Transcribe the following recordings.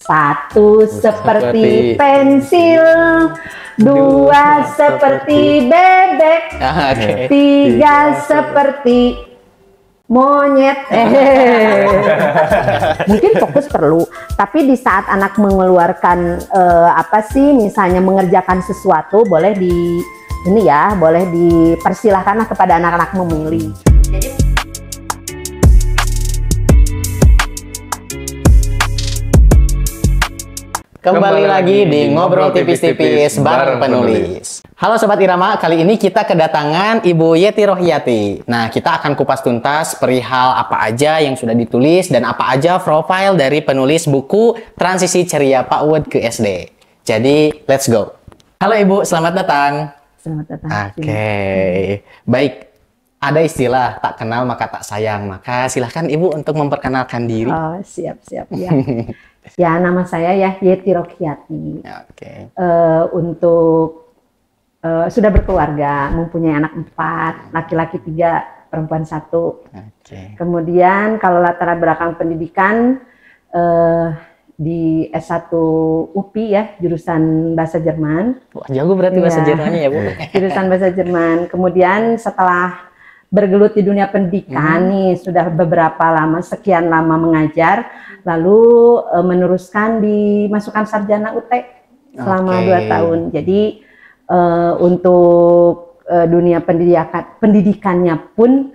Satu seperti pensil, dua seperti bebek, tiga seperti monyet. Mungkin fokus perlu, tapi di saat anak mengeluarkan misalnya mengerjakan sesuatu, boleh boleh dipersilahkanlah kepada anak-anak memilih. Kembali lagi di Ngobrol Tipis-Tipis bareng penulis. Halo Sobat Irama, kali ini kita kedatangan Ibu Yeti Rohiyati. Nah, kita akan kupas tuntas perihal apa aja yang sudah ditulis dan apa aja profil dari penulis buku Transisi Ceria PAUD ke SD. Jadi, let's go. Halo Ibu, selamat datang. Selamat datang. Oke, baik. Ada istilah tak kenal maka tak sayang. Maka silahkan Ibu untuk memperkenalkan diri. Oh, siap ya. Ya, nama saya ya Yeti Rohiyati. Oke. Sudah berkeluarga, mempunyai anak 4, laki-laki 3, perempuan 1. Oke. Kemudian kalau latar belakang pendidikan di S1 UPI ya, jurusan bahasa Jerman. Wah, jago berarti bahasa Jermannya ya Bu. Jurusan bahasa Jerman. Kemudian setelah bergelut di dunia pendidikan nih, sudah sekian lama mengajar, lalu meneruskan dimasukkan sarjana UT selama 2 tahun. Jadi untuk dunia pendidikannya pun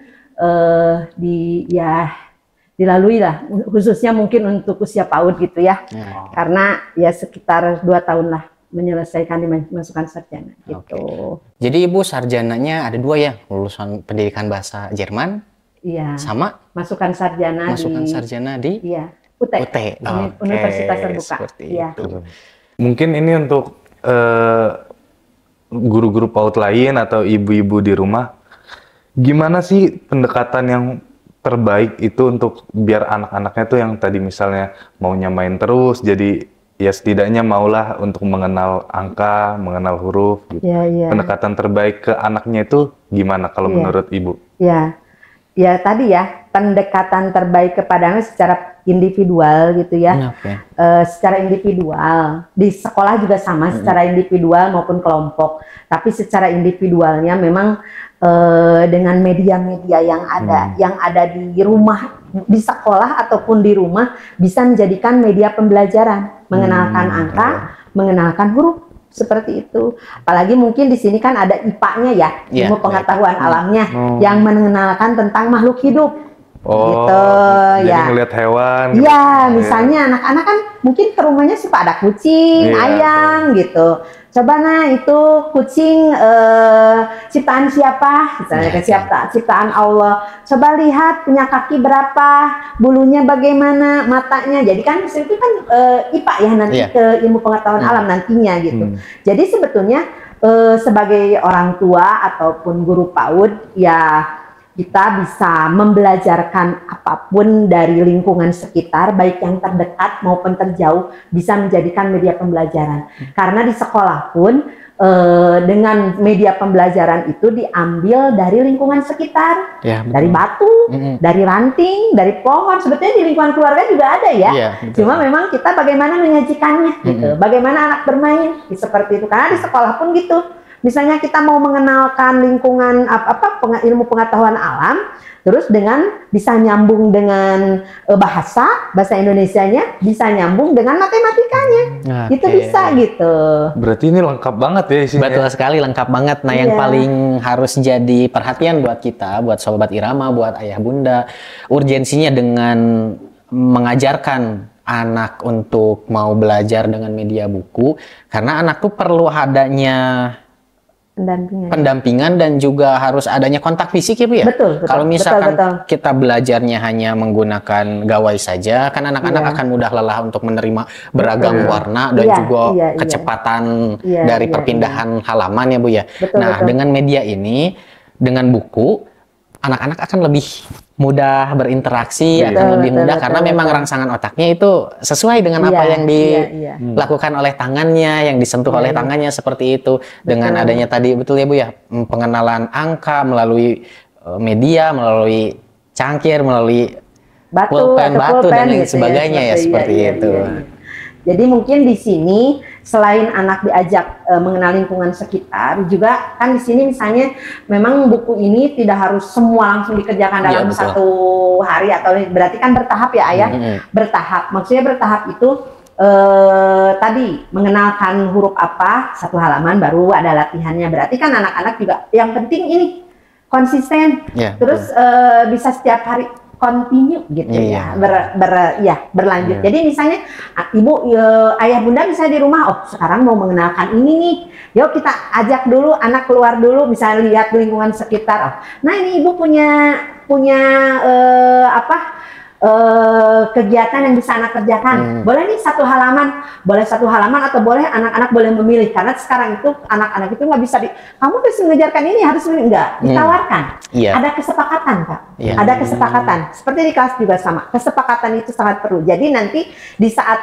dilalui lah, khususnya mungkin untuk usia PAUD gitu ya. Karena ya sekitar 2 tahun lah menyelesaikan dimasukkan sarjana gitu. Jadi Ibu sarjananya ada 2 ya, lulusan pendidikan bahasa Jerman. Iya. Sama masukkan sarjana di iya, UT. Universitas Terbuka. Iya. Mungkin ini untuk guru-guru PAUD lain atau ibu-ibu di rumah, gimana sih pendekatan yang terbaik itu untuk biar anak-anaknya tuh yang tadi misalnya maunya main terus, jadi ya setidaknya maulah untuk mengenal angka, mengenal huruf gitu. Pendekatan terbaik ke anaknya itu gimana kalau menurut Ibu? Ya tadi ya, pendekatan terbaik kepada anak secara individual gitu ya. Secara individual, di sekolah juga sama, secara individual maupun kelompok. Tapi secara individualnya memang dengan media-media yang ada di rumah, di sekolah ataupun di rumah, bisa menjadikan media pembelajaran, mengenalkan angka, mengenalkan huruf, seperti itu. Apalagi mungkin di sini kan ada IPA-nya ya, ilmu pengetahuan alamnya, yang mengenalkan tentang makhluk hidup. Gitu, jadi ngelihat hewan. Iya, misalnya anak-anak kan mungkin ke rumahnya suka ada kucing, ayam gitu. Coba itu kucing ciptaan siapa? Misalnya ciptaan Allah. Coba lihat punya kaki berapa, bulunya bagaimana, matanya. Jadi kan itu kan IPA ya nanti ke ilmu pengetahuan alam nantinya gitu. Jadi sebetulnya sebagai orang tua ataupun guru PAUD ya kita bisa membelajarkan apapun dari lingkungan sekitar, baik yang terdekat maupun terjauh, bisa menjadikan media pembelajaran. Karena di sekolah pun dengan media pembelajaran itu diambil dari lingkungan sekitar, dari batu, dari ranting, dari pohon. Sebetulnya di lingkungan keluarga juga ada ya. Cuma memang kita bagaimana menyajikannya, gitu. Bagaimana anak bermain, seperti itu. Karena di sekolah pun gitu. Misalnya kita mau mengenalkan lingkungan ilmu pengetahuan alam, terus bisa nyambung dengan bahasa Indonesianya, bisa nyambung dengan matematikanya, itu bisa gitu. Berarti ini lengkap banget ya isinya. Betul sekali, lengkap banget. Nah, yang paling harus jadi perhatian buat kita, buat Sobat Irama, buat ayah bunda, urgensinya dengan mengajarkan anak untuk mau belajar dengan media buku, karena anak tuh perlu adanya pendampingan dan juga harus adanya kontak fisik ya Bu ya? Betul. Kalau misalkan kita belajarnya hanya menggunakan gawai saja, kan anak-anak akan mudah lelah untuk menerima beragam warna dan juga kecepatan dari perpindahan halaman ya Bu ya? Dengan media ini, dengan buku, anak-anak akan lebih mudah berinteraksi, akan lebih mudah karena memang rangsangan otaknya itu sesuai dengan apa yang dilakukan oleh tangannya, yang disentuh oleh tangannya seperti itu. Dengan adanya tadi betul ya Bu ya, pengenalan angka melalui media, melalui cangkir, melalui pulpen, batu dan lain sebagainya ya seperti itu. Jadi mungkin di sini selain anak diajak mengenal lingkungan sekitar, juga kan di sini misalnya memang buku ini tidak harus semua langsung dikerjakan dalam satu hari, atau berarti kan bertahap ya Ayah, bertahap. Maksudnya bertahap itu tadi mengenalkan huruf apa satu halaman baru ada latihannya. Berarti kan anak-anak juga yang penting ini konsisten, terus bisa setiap hari continue gitu ya, berlanjut. Jadi misalnya ibu, ayah bunda bisa di rumah, oh sekarang mau mengenalkan ini nih, yuk kita ajak dulu anak keluar dulu, bisa lihat lingkungan sekitar. Oh, nah ini ibu punya kegiatan yang bisa anak kerjakan. Boleh nih satu halaman, atau boleh anak-anak boleh memilih, karena sekarang itu anak-anak itu nggak bisa kamu harus mengejarkan ini, harus enggak, ditawarkan. Ada kesepakatan Kak, ada kesepakatan. Seperti di kelas juga sama, kesepakatan itu sangat perlu. Jadi nanti di saat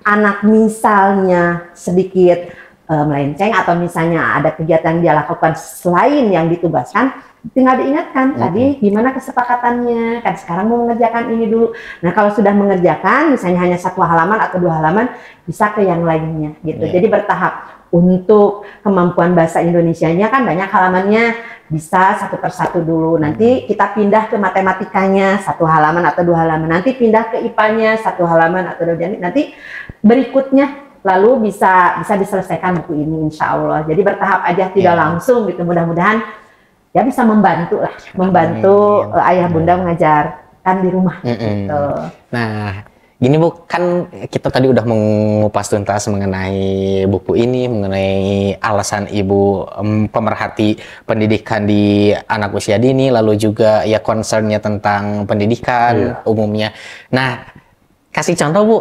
anak misalnya sedikit melenceng, atau misalnya ada kegiatan yang dia lakukan selain yang ditugaskan, tinggal diingatkan tadi gimana kesepakatannya, kan sekarang mau mengerjakan ini dulu. Nah kalau sudah mengerjakan misalnya hanya satu halaman atau 2 halaman, bisa ke yang lainnya gitu. Jadi bertahap. Untuk kemampuan bahasa Indonesianya kan banyak halamannya, bisa satu persatu dulu, nanti kita pindah ke matematikanya 1 halaman atau 2 halaman, nanti pindah ke IPA-nya 1 halaman atau 2 halaman, nanti berikutnya lalu bisa diselesaikan buku ini insya Allah. Jadi bertahap aja, tidak langsung gitu. Mudah-mudahan ya bisa membantu ayah bunda mengajarkan di rumah gitu. Nah gini Bu, kan kita tadi udah mengupas tuntas mengenai buku ini, mengenai alasan Ibu pemerhati pendidikan di anak usia dini, lalu juga ya concernnya tentang pendidikan umumnya. Nah kasih contoh Bu,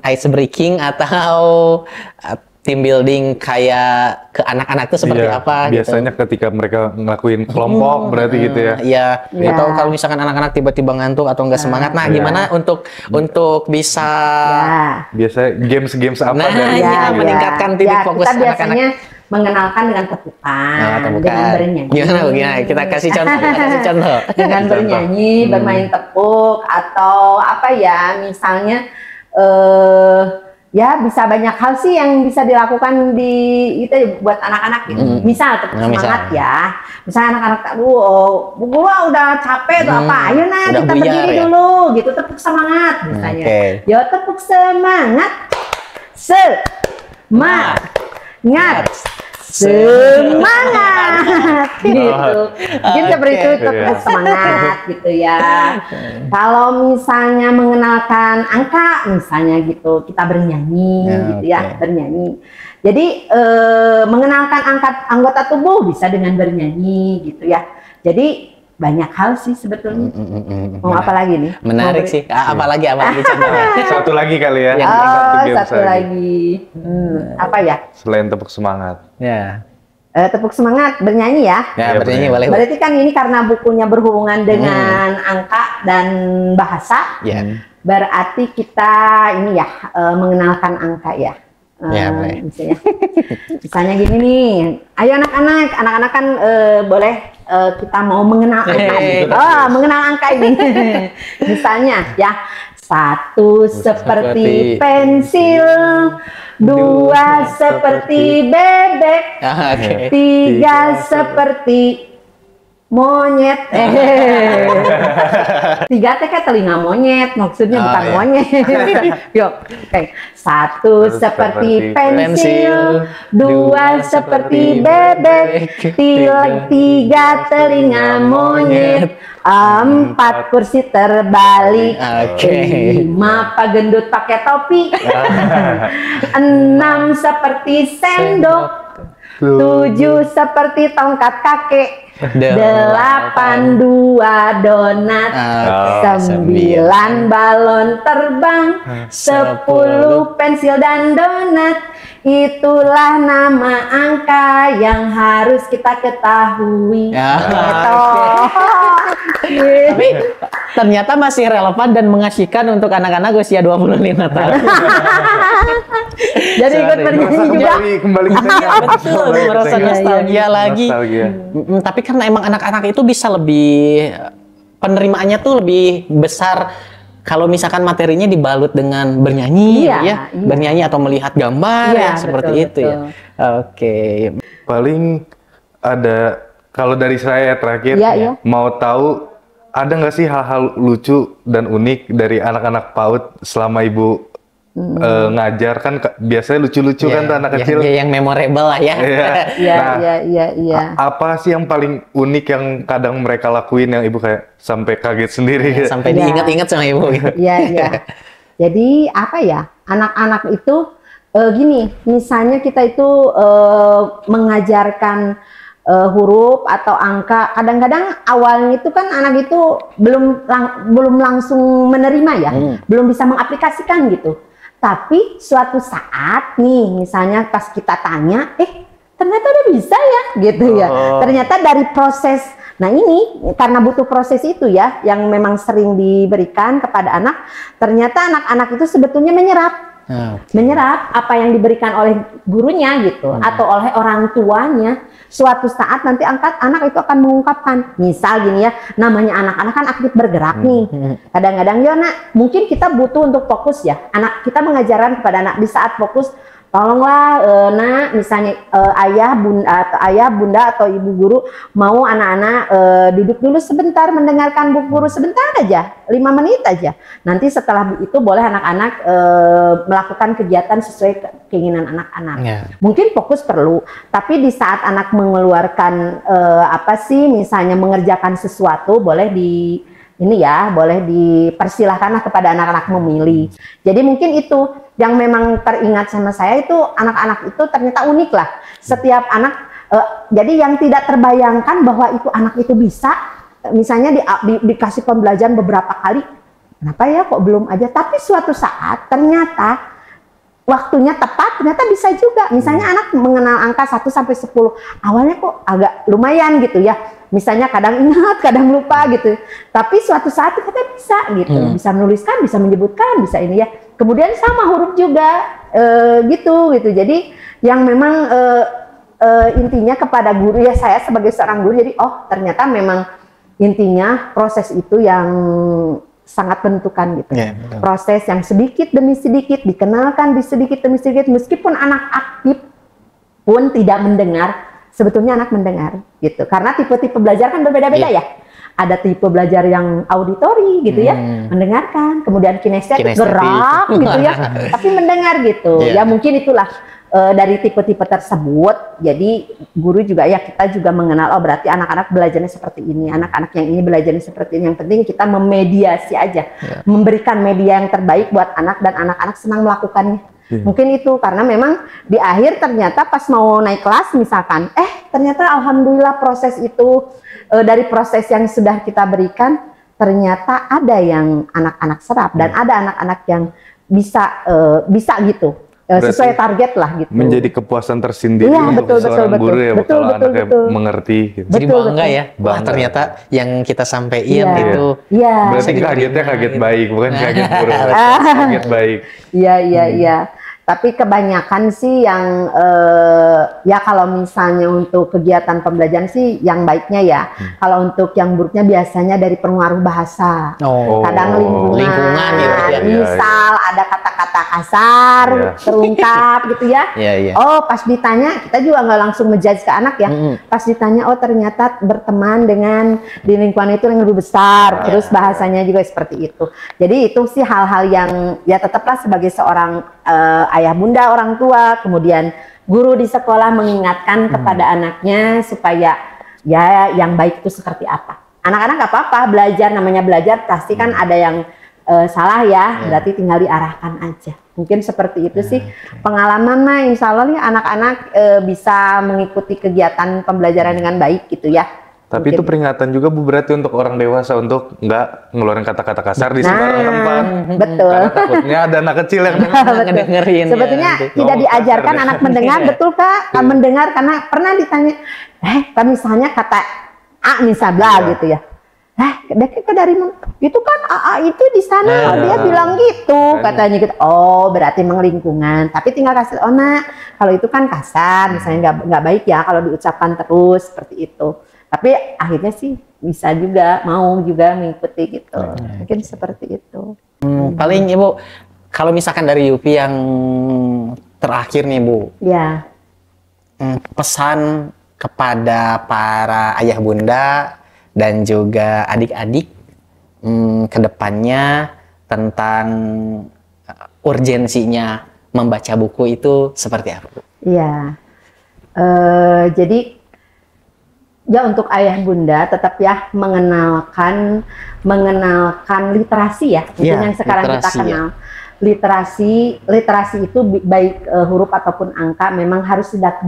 ice breaking atau team building kayak ke anak-anak itu seperti apa? Biasanya gitu. Ketika mereka ngelakuin kelompok berarti gitu ya. Iya. Atau kalau misalkan anak-anak tiba-tiba ngantuk atau nggak semangat, nah gimana untuk bisa biasanya games apa dari meningkatkan titik fokus kita biasanya anak-anak. Mengenalkan dengan tepukan, dengan bernyanyi. Gimana? Kita kasih contoh. Dengan bernyanyi, bermain tepuk, atau apa ya, misalnya ya bisa banyak hal sih yang bisa dilakukan itu buat anak-anak gitu. Misal tepuk semangat ya. Misalnya anak-anak Bu gua udah capek tuh apa? Ayo nah kita berdiri dulu gitu, tepuk semangat misalnya. Yo tepuk semangat. Semangat gitu. Mungkin seperti itu, tepuk semangat gitu ya. Kalau misalnya mengenalkan angka misalnya gitu, kita bernyanyi gitu ya, bernyanyi. Jadi mengenalkan anggota tubuh bisa dengan bernyanyi gitu ya. Jadi banyak hal sih sebetulnya. Mau apa lagi nih? Menarik sih. Apalagi contohnya? Satu lagi kali ya. Satu lagi. Apa ya? Selain tepuk semangat. Ya. Tepuk semangat, bernyanyi ya. Ya, bernyanyi boleh. Berarti kan ini karena bukunya berhubungan dengan angka dan bahasa. Berarti kita ini ya mengenalkan angka ya. Misalnya gini nih, ayo anak-anak kan boleh kita mau mengenal angka, mengenal angka ini. Misalnya ya, 1 seperti pensil, 2 seperti bebek, 3 seperti monyet. 3 teh kayak telinga monyet, maksudnya bukan monyet. Yuk, oke. 1 seperti pensil, 2 seperti bebek, 3 telinga monyet, 4 kursi terbalik, 5 Pak Gendut pakai topi, 6 seperti sendok, 7 seperti tongkat kakek, 8 2 donat, 9 balon terbang, 10 pensil dan donat. Itulah nama angka yang harus kita ketahui. Tapi ternyata masih relevan dan mengasihkan untuk anak-anak usia 25 tahun. Jadi ikut bernyanyi juga. Kembali betul, merasa nostalgia lagi. Tapi karena emang anak-anak itu bisa lebih penerimaannya tuh lebih besar kalau misalkan materinya dibalut dengan bernyanyi, bernyanyi atau melihat gambar, seperti itu ya. Oke. Paling ada, kalau dari saya terakhir, mau tahu ada nggak sih hal-hal lucu dan unik dari anak-anak PAUD selama Ibu ngajar? Kan biasanya lucu-lucu kan tuh anak kecil. Yang memorable lah ya. Iya. Apa sih yang paling unik yang kadang mereka lakuin yang Ibu kayak sampai kaget sendiri? Sampai diingat-ingat sama Ibu. Iya. Jadi apa ya, anak-anak itu gini, misalnya kita itu mengajarkan huruf atau angka, kadang-kadang awalnya itu kan anak itu belum langsung menerima ya, belum bisa mengaplikasikan gitu. Tapi suatu saat nih, misalnya pas kita tanya, ternyata udah bisa ya, gitu ya. Ternyata dari proses, nah ini karena butuh proses itu ya, yang memang sering diberikan kepada anak, ternyata anak-anak itu sebetulnya menyerap apa yang diberikan oleh gurunya gitu, atau oleh orang tuanya. Suatu saat nanti anak itu akan mengungkapkan, misal gini ya, namanya anak-anak kan aktif bergerak nih. Kadang-kadang ya nak, mungkin kita butuh untuk fokus ya. Anak kita mengajarkan kepada anak di saat fokus, tolonglah nak, misalnya ayah, bunda atau ibu guru mau anak-anak duduk dulu sebentar mendengarkan bu guru sebentar aja, 5 menit aja. Nanti setelah itu boleh anak-anak melakukan kegiatan sesuai keinginan anak-anak. Mungkin fokus perlu, tapi di saat anak mengeluarkan misalnya mengerjakan sesuatu, boleh boleh dipersilahkanlah kepada anak-anak memilih. Jadi mungkin itu yang memang teringat sama saya, itu anak-anak itu ternyata unik lah. Setiap anak, jadi yang tidak terbayangkan bahwa itu anak itu bisa, misalnya dikasih pembelajaran beberapa kali, kenapa ya kok belum aja? Tapi suatu saat ternyata waktunya tepat, ternyata bisa juga. Misalnya anak mengenal angka 1 sampai 10, awalnya kok agak lumayan gitu ya. Misalnya kadang ingat, kadang lupa gitu. Tapi suatu saat kita bisa gitu, bisa menuliskan, bisa menyebutkan, bisa ini ya. Kemudian sama huruf juga gitu. Jadi yang memang intinya kepada guru ya, saya sebagai seorang guru, jadi ternyata memang intinya proses itu yang sangat menentukan gitu. Proses yang sedikit demi sedikit dikenalkan, sedikit demi sedikit, meskipun anak aktif pun tidak mendengar, sebetulnya anak mendengar gitu. Karena tipe-tipe belajar kan berbeda-beda ya. Ada tipe belajar yang auditori gitu ya, mendengarkan, kemudian kinestetik gerak gitu ya, tapi mendengar gitu. Ya mungkin itulah dari tipe-tipe tersebut. Jadi guru juga ya, kita juga mengenal, berarti anak-anak belajarnya seperti ini, anak-anak yang ini belajarnya seperti ini. Yang penting kita memediasi aja, memberikan media yang terbaik buat anak, dan anak-anak senang melakukannya. Mungkin itu karena memang di akhir ternyata pas mau naik kelas misalkan, ternyata alhamdulillah proses itu dari proses yang sudah kita berikan, ternyata ada yang anak-anak serap dan ada anak-anak yang bisa gitu. Sesuai target lah gitu. Menjadi kepuasan tersendiri untuk seorang guru ya, kalau anaknya mengerti. Gitu. Jadi bangga ya, ternyata yang kita sampaikan itu. Berarti kagetnya kaget baik, bukan kaget buruk. Kaget baik. Iya. Tapi kebanyakan sih yang ya kalau misalnya untuk kegiatan pembelajaran sih yang baiknya ya. Kalau untuk yang buruknya biasanya dari pengaruh bahasa. Kadang lingkungan ya. Misal ada kata-kata kasar terungkap gitu ya. Pas ditanya, kita juga nggak langsung menjudge ke anak ya. Pas ditanya, ternyata berteman dengan di lingkungan itu yang lebih besar. Terus bahasanya juga seperti itu. Jadi itu sih hal-hal yang ya tetaplah sebagai seorang ayah bunda, orang tua, kemudian guru di sekolah mengingatkan kepada anaknya supaya ya yang baik itu seperti apa. Anak-anak nggak apa-apa belajar, namanya belajar pasti kan ada yang salah ya, berarti tinggal diarahkan aja. Mungkin seperti itu sih pengalaman mah, insya Allah nih anak-anak bisa mengikuti kegiatan pembelajaran dengan baik gitu ya. Tapi mungkin itu peringatan juga Bu, berarti untuk orang dewasa untuk nggak ngeluarin kata-kata kasar di sembarang tempat. Betul. Karena takutnya ada anak kecil yang dengerin. Sebetulnya tidak diajarkan anak mendengar, betul Kak? Mendengar karena pernah ditanya, misalnya kata A misalnya gitu ya. Dari mana? Itu kan AA itu di sana, dia bilang gitu, katanya gitu. Berarti memang lingkungan. Tapi tinggal kasih, nak, kalau itu kan kasar, misalnya nggak baik ya kalau diucapkan terus seperti itu. Tapi akhirnya sih bisa juga, mau juga mengikuti gitu. Mungkin seperti itu. Paling Ibu, kalau misalkan dari Yupi yang terakhir nih Bu, ya. Pesan kepada para ayah bunda dan juga adik-adik ke depannya tentang urgensinya membaca buku itu seperti apa Bu? Iya, jadi ya untuk ayah bunda tetap ya mengenalkan literasi ya, mungkin yang sekarang kita kenal. Ya. Literasi itu baik huruf ataupun angka memang harus sejak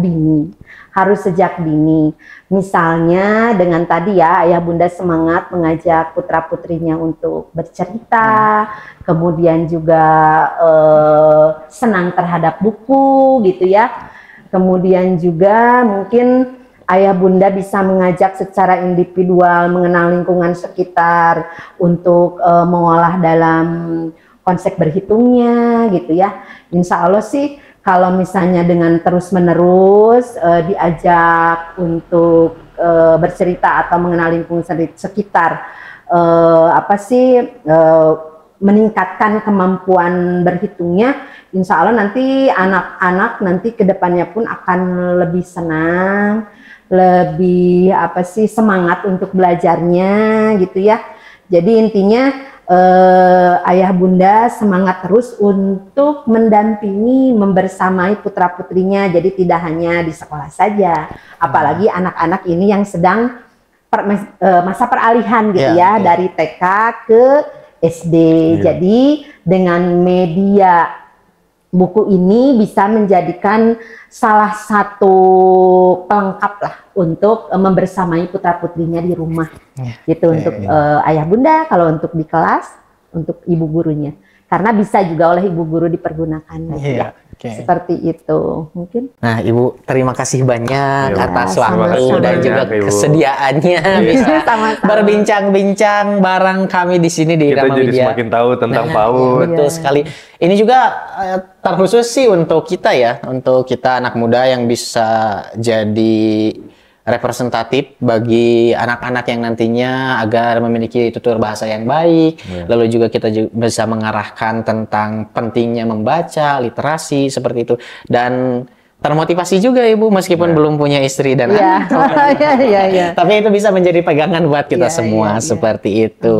dini. Misalnya dengan tadi ya ayah bunda semangat mengajak putra putrinya untuk bercerita, kemudian juga senang terhadap buku gitu ya. Kemudian juga mungkin ayah bunda bisa mengajak secara individual mengenal lingkungan sekitar untuk mengolah dalam konsep berhitungnya gitu ya. Insya Allah sih kalau misalnya dengan terus-menerus diajak untuk bercerita atau mengenal lingkungan sekitar, meningkatkan kemampuan berhitungnya, insya Allah nanti anak-anak nanti kedepannya pun akan lebih senang, lebih semangat untuk belajarnya gitu ya. Jadi intinya ayah bunda semangat terus untuk mendampingi, membersamai putra putrinya. Jadi tidak hanya di sekolah saja, apalagi anak-anak ini yang sedang masa peralihan gitu dari TK ke SD. Jadi dengan media buku ini bisa menjadikan salah satu pelengkap lah untuk membersamai putra putrinya di rumah, gitu untuk ayah bunda. Kalau untuk di kelas, untuk ibu gurunya, karena bisa juga oleh ibu guru dipergunakan. Seperti itu mungkin. Nah Ibu, terima kasih banyak atas waktu dan juga kesediaannya bisa berbincang-bincang bareng kami di sini di Irama Media. Kita jadi semakin tahu tentang PAUD. Betul sekali. Ini juga terkhusus sih untuk kita ya, untuk kita anak muda yang bisa jadi representatif bagi anak-anak yang nantinya agar memiliki tutur bahasa yang baik. Lalu juga kita bisa mengarahkan tentang pentingnya membaca, literasi seperti itu, dan termotivasi juga Ibu meskipun belum punya istri dan anak. Tapi itu bisa menjadi pegangan buat kita semua seperti itu.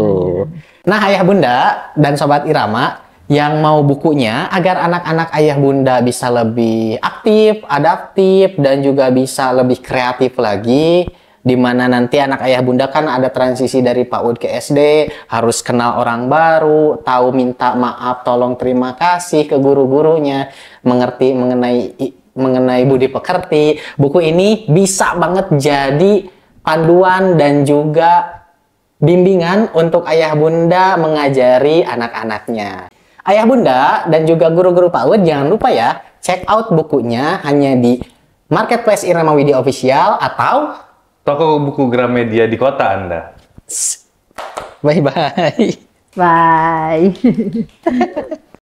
Nah ayah bunda dan sobat Irama yang mau bukunya agar anak-anak ayah bunda bisa lebih aktif, adaptif, dan juga bisa lebih kreatif lagi, di mana nanti anak ayah bunda kan ada transisi dari PAUD ke SD, harus kenal orang baru, tahu minta maaf, tolong, terima kasih ke guru-gurunya, mengerti mengenai budi pekerti. Buku ini bisa banget jadi panduan dan juga bimbingan untuk ayah bunda mengajari anak-anaknya. Ayah bunda dan juga guru-guru PAUD jangan lupa ya, check out bukunya hanya di Marketplace Irama Widya Official atau toko buku Gramedia di kota Anda. Bye-bye. Bye.